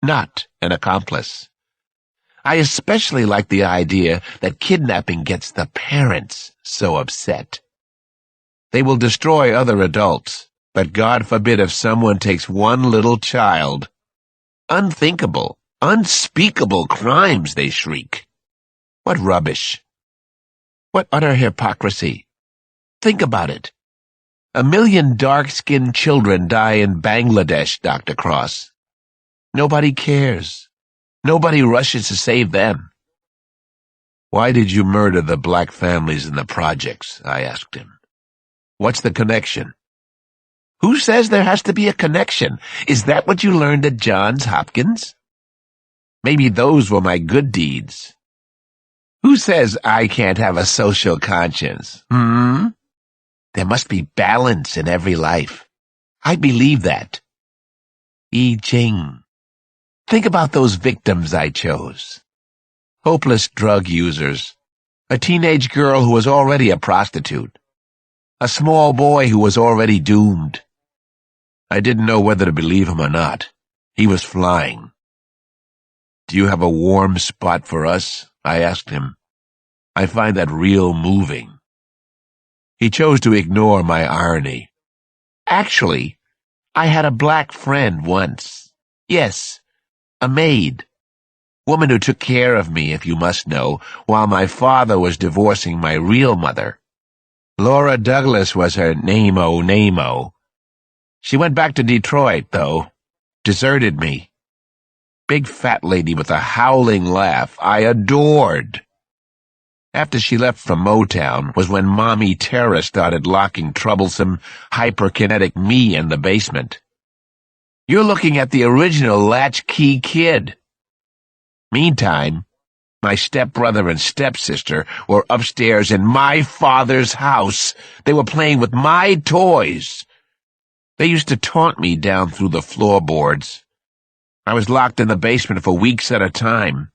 not an accomplice. I especially like the idea that kidnapping gets the parents so upset. They will destroy other adults, but God forbid if someone takes one little child. Unthinkable, unspeakable crimes, they shriek. What rubbish. What utter hypocrisy. Think about it. 1 million dark-skinned children die in Bangladesh, Dr. Cross. Nobody cares. Nobody rushes to save them. Why did you murder the black families in the projects? I asked him. What's the connection? Who says there has to be a connection? Is that what you learned at Johns Hopkins? Maybe those were my good deeds. Who says I can't have a social conscience? There must be balance in every life. I believe that. I Ching. Think about those victims I chose. Hopeless drug users. A teenage girl who was already a prostitute. A small boy who was already doomed. I didn't know whether to believe him or not. He was flying. Do you have a warm spot for us? I asked him. I find that real moving. He chose to ignore my irony. Actually, I had a black friend once. Yes, a maid. Woman who took care of me, if you must know, while my father was divorcing my real mother. Laura Douglas was her name-o. She went back to Detroit, though. Deserted me. Big fat lady with a howling laugh I adored. After she left from Motown was when Mommy Terra started locking troublesome, hyperkinetic me in the basement. You're looking at the original latchkey kid. Meantime, my stepbrother and stepsister were upstairs in my father's house. They were playing with my toys. They used to taunt me down through the floorboards. I was locked in the basement for weeks at a time.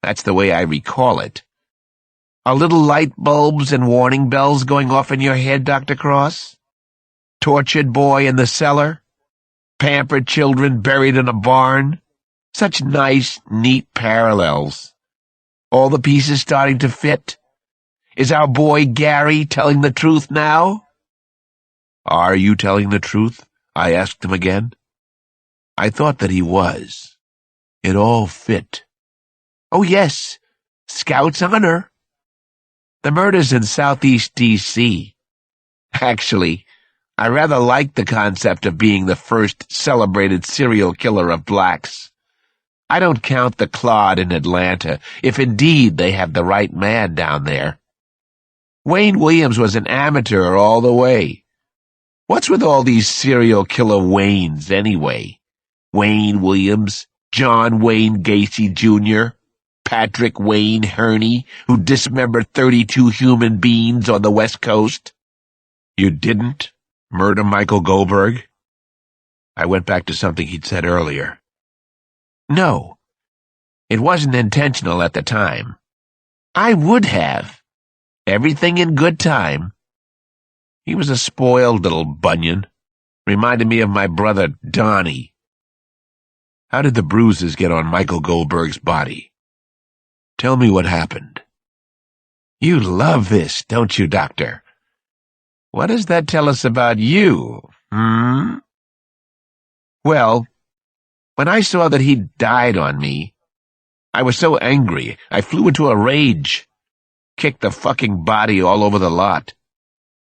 That's the way I recall it. Are little light bulbs and warning bells going off in your head, Dr. Cross? Tortured boy in the cellar? Pampered children buried in a barn? Such nice, neat parallels. All the pieces starting to fit? Is our boy Gary telling the truth now? Are you telling the truth? I asked him again. I thought that he was. It all fit. Oh, yes. Scout's honor. The murders in Southeast D.C. Actually, I rather liked the concept of being the first celebrated serial killer of blacks. I don't count the clod in Atlanta, if indeed they have the right man down there. Wayne Williams was an amateur all the way. What's with all these serial killer Waynes, anyway? Wayne Williams, John Wayne Gacy Jr., Patrick Wayne Herney, who dismembered 32 human beings on the West Coast. You didn't murder Michael Goldberg? I went back to something he'd said earlier. No, it wasn't intentional at the time. I would have. Everything in good time. He was a spoiled little bunion. Reminded me of my brother, Donnie. How did the bruises get on Michael Goldberg's body? Tell me what happened. You love this, don't you, Doctor? What does that tell us about you, Well, when I saw that he'd died on me, I was so angry, I flew into a rage. Kicked the fucking body all over the lot.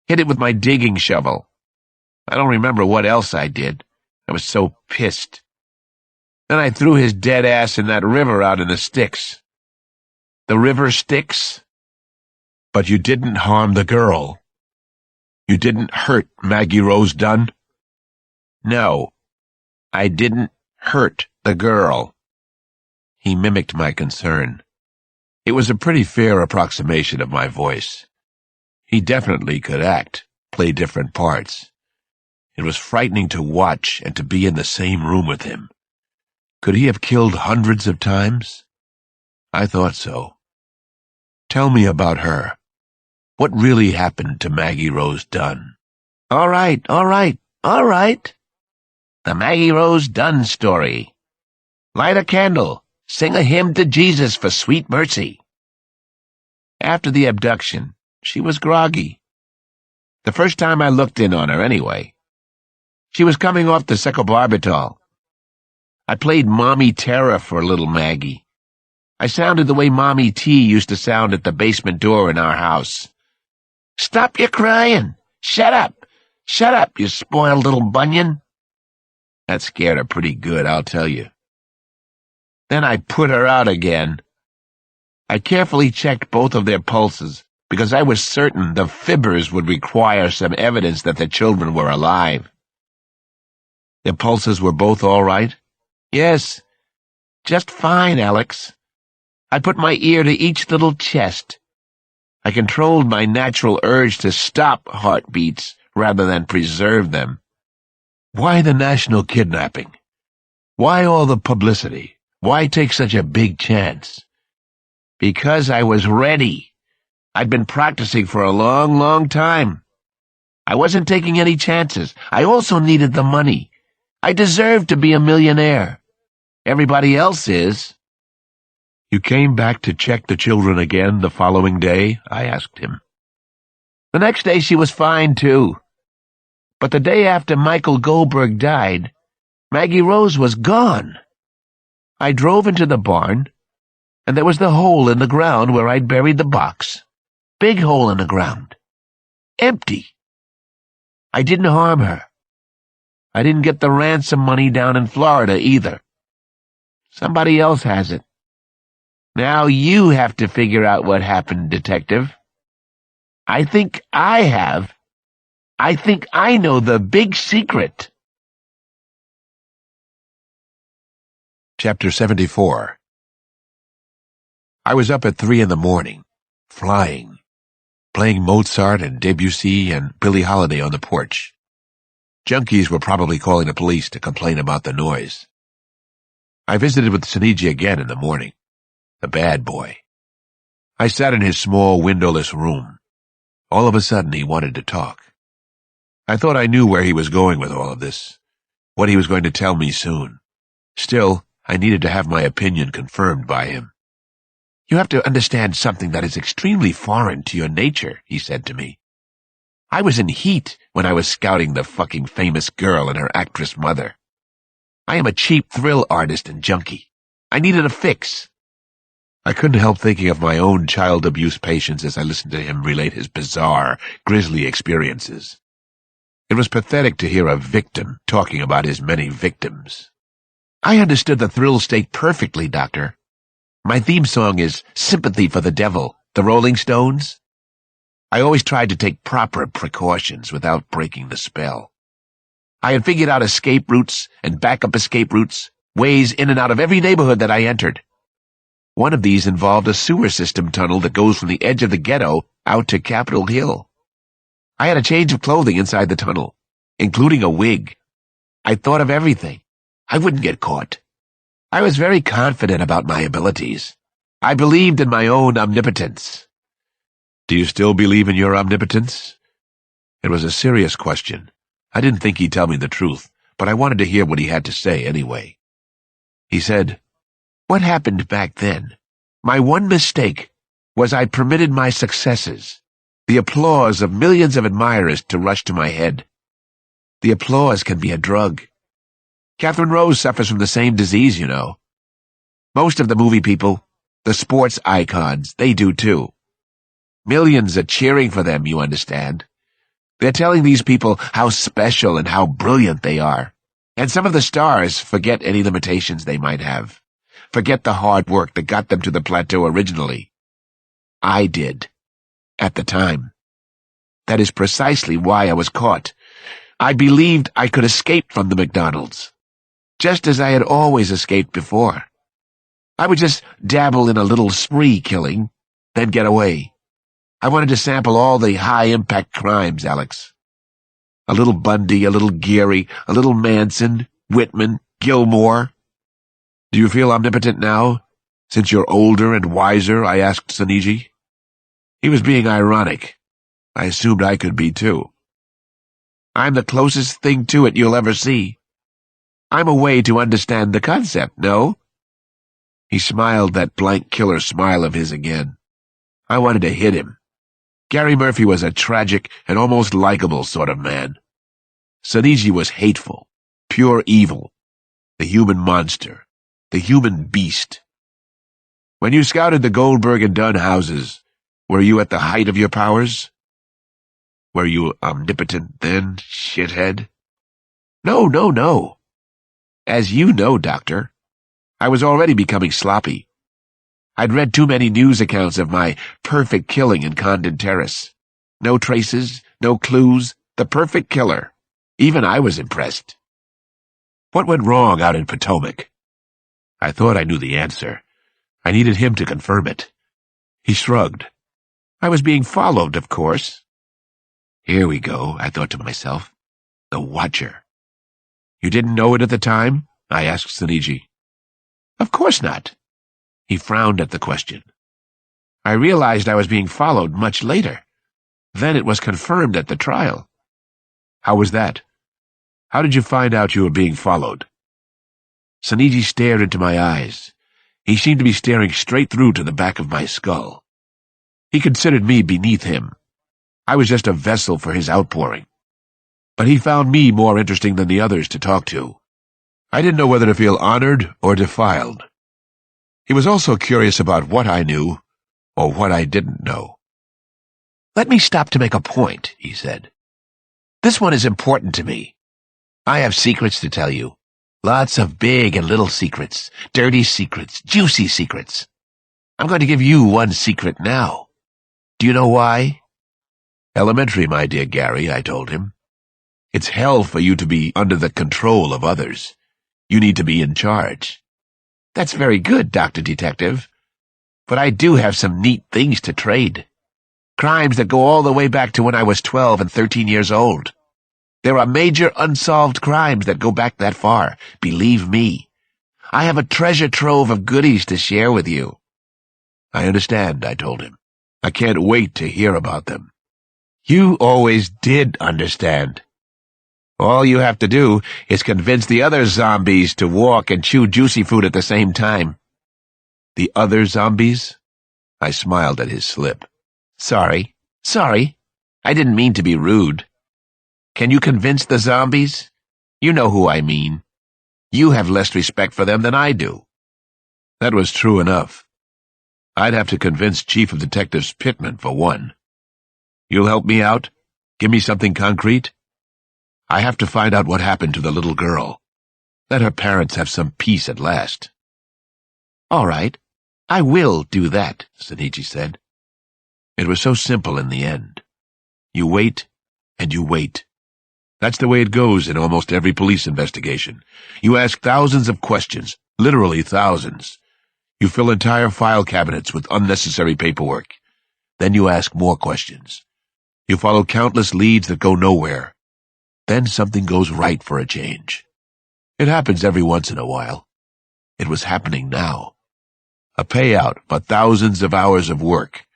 Hit it with my digging shovel. I don't remember what else I did. I was so pissed. Then I threw his dead ass in that river out in the sticks. The river Styx? But you didn't harm the girl. You didn't hurt Maggie Rose Dunn? No, I didn't hurt the girl. He mimicked my concern. It was a pretty fair approximation of my voice. He definitely could act, play different parts. It was frightening to watch and to be in the same room with him. Could he have killed hundreds of times? I thought so. Tell me about her. What really happened to Maggie Rose Dunn? All right. The Maggie Rose Dunn story. Light a candle. Sing a hymn to Jesus for sweet mercy. After the abduction, she was groggy. The first time I looked in on her, anyway. She was coming off the secobarbital. I played Mommy Terror for little Maggie. I sounded the way Mommy T used to sound at the basement door in our house. "Stop your crying! Shut up! Shut up, you spoiled little bunion!" That scared her pretty good, I'll tell you. Then I put her out again. I carefully checked both of their pulses, because I was certain the fibbers would require some evidence that the children were alive. Their pulses were both all right? Yes. Just fine, Alex. I put my ear to each little chest. I controlled my natural urge to stop heartbeats rather than preserve them. Why the national kidnapping? Why all the publicity? Why take such a big chance? Because I was ready. I'd been practicing for a long, long time. I wasn't taking any chances. I also needed the money. I deserved to be a millionaire. Everybody else is. "You came back to check the children again the following day?" I asked him. The next day she was fine, too. But the day after Michael Goldberg died, Maggie Rose was gone. I drove into the barn, and there was the hole in the ground where I'd buried the box. Big hole in the ground. Empty. I didn't harm her. I didn't get the ransom money down in Florida, either. Somebody else has it. Now you have to figure out what happened, Detective. I think I have. I think I know the big secret. Chapter 74. I was up at 3 a.m, flying, playing Mozart and Debussy and Billie Holiday on the porch. Junkies were probably calling the police to complain about the noise. I visited with Saniji again in the morning, the bad boy. I sat in his small, windowless room. All of a sudden, he wanted to talk. I thought I knew where he was going with all of this, what he was going to tell me soon. Still, I needed to have my opinion confirmed by him. "You have to understand something that is extremely foreign to your nature," he said to me. "I was in heat when I was scouting the fucking famous girl and her actress mother. I am a cheap thrill artist and junkie. I needed a fix." I couldn't help thinking of my own child abuse patients as I listened to him relate his bizarre, grisly experiences. It was pathetic to hear a victim talking about his many victims. "I understood the thrill state perfectly, Doctor. My theme song is Sympathy for the Devil, the Rolling Stones. I always tried to take proper precautions without breaking the spell. I had figured out escape routes and backup escape routes, ways in and out of every neighborhood that I entered. One of these involved a sewer system tunnel that goes from the edge of the ghetto out to Capitol Hill. I had a change of clothing inside the tunnel, including a wig. I thought of everything. I wouldn't get caught. I was very confident about my abilities. I believed in my own omnipotence." "Do you still believe in your omnipotence?" It was a serious question. I didn't think he'd tell me the truth, but I wanted to hear what he had to say anyway. He said, "What happened back then? My one mistake was I permitted my successes, the applause of millions of admirers, to rush to my head. The applause can be a drug. Catherine Rose suffers from the same disease, you know. Most of the movie people, the sports icons, they do too. Millions are cheering for them, you understand. They're telling these people how special and how brilliant they are. And some of the stars forget any limitations they might have. Forget the hard work that got them to the plateau originally. I did. At the time. That is precisely why I was caught. I believed I could escape from the McDonald's, just as I had always escaped before. I would just dabble in a little spree killing, then get away. I wanted to sample all the high-impact crimes, Alex. A little Bundy, a little Geary, a little Manson, Whitman, Gilmore. "Do you feel omnipotent now, since you're older and wiser?" I asked Saniji. He was being ironic. I assumed I could be, too. "I'm the closest thing to it you'll ever see. I'm a way to understand the concept, no?" He smiled that blank killer smile of his again. I wanted to hit him. Gary Murphy was a tragic and almost likable sort of man. Soniji was hateful, pure evil, the human monster, the human beast. When you scouted the Goldberg and Dunn houses, were you at the height of your powers? Were you omnipotent then, shithead? No. As you know, Doctor, I was already becoming sloppy. I'd read too many news accounts of my perfect killing in Condon Terrace. No traces, no clues, the perfect killer. Even I was impressed. What went wrong out in Potomac? I thought I knew the answer. I needed him to confirm it. He shrugged. I was being followed, of course. Here we go, I thought to myself. The Watcher. You didn't know it at the time? I asked Soniji. Of course not. He frowned at the question. I realized I was being followed much later. Then it was confirmed at the trial. How was that? How did you find out you were being followed? Soniji stared into my eyes. He seemed to be staring straight through to the back of my skull. He considered me beneath him. I was just a vessel for his outpouring. But he found me more interesting than the others to talk to. I didn't know whether to feel honored or defiled. He was also curious about what I knew or what I didn't know. Let me stop to make a point, he said. This one is important to me. I have secrets to tell you. Lots of big and little secrets, dirty secrets, juicy secrets. I'm going to give you one secret now. Do you know why? Elementary, my dear Gary, I told him. It's hell for you to be under the control of others. You need to be in charge. That's very good, Dr. Detective. But I do have some neat things to trade. Crimes that go all the way back to when I was 12 and 13 years old. There are major unsolved crimes that go back that far, believe me. I have a treasure trove of goodies to share with you. I understand, I told him. I can't wait to hear about them. You always did understand. All you have to do is convince the other zombies to walk and chew juicy fruit at the same time. The other zombies? I smiled at his slip. Sorry. I didn't mean to be rude. Can you convince the zombies? You know who I mean. You have less respect for them than I do. That was true enough. I'd have to convince Chief of Detectives Pittman, for one. You'll help me out? Give me something concrete? I have to find out what happened to the little girl. Let her parents have some peace at last. All right. I will do that, Soniji said. It was so simple in the end. You wait, and you wait. That's the way it goes in almost every police investigation. You ask thousands of questions, literally thousands. You fill entire file cabinets with unnecessary paperwork. Then you ask more questions. You follow countless leads that go nowhere. Then something goes right for a change. It happens every once in a while. It was happening now. A payout for thousands of hours of work.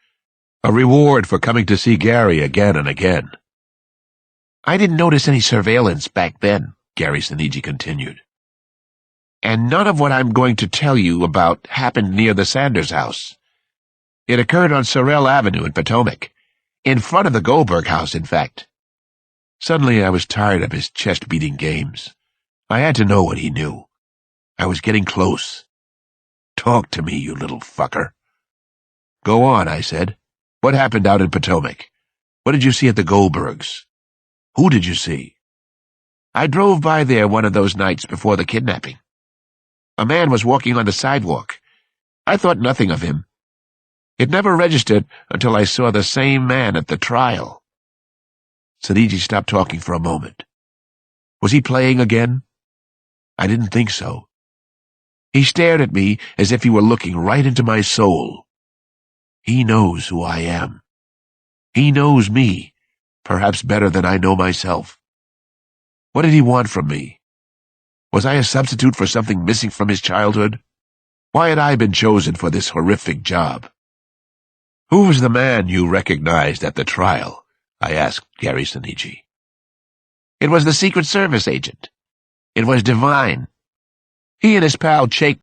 A reward for coming to see Gary again and again. I didn't notice any surveillance back then, Gary Soniji continued. And none of what I'm going to tell you about happened near the Sanders house. It occurred on Sorrel Avenue in Potomac, in front of the Goldberg house, in fact. Suddenly I was tired of his chest-beating games. I had to know what he knew. I was getting close. Talk to me, you little fucker. Go on, I said. What happened out in Potomac? What did you see at the Goldbergs? Who did you see? I drove by there one of those nights before the kidnapping. A man was walking on the sidewalk. I thought nothing of him. It never registered until I saw the same man at the trial. Soniji stopped talking for a moment. Was he playing again? I didn't think so. He stared at me as if he were looking right into my soul. He knows who I am. He knows me, perhaps better than I know myself. What did he want from me? Was I a substitute for something missing from his childhood? Why had I been chosen for this horrific job? Who was the man you recognized at the trial? I asked Gary Soniji. It was the Secret Service agent. It was Divine. He and his pal Jake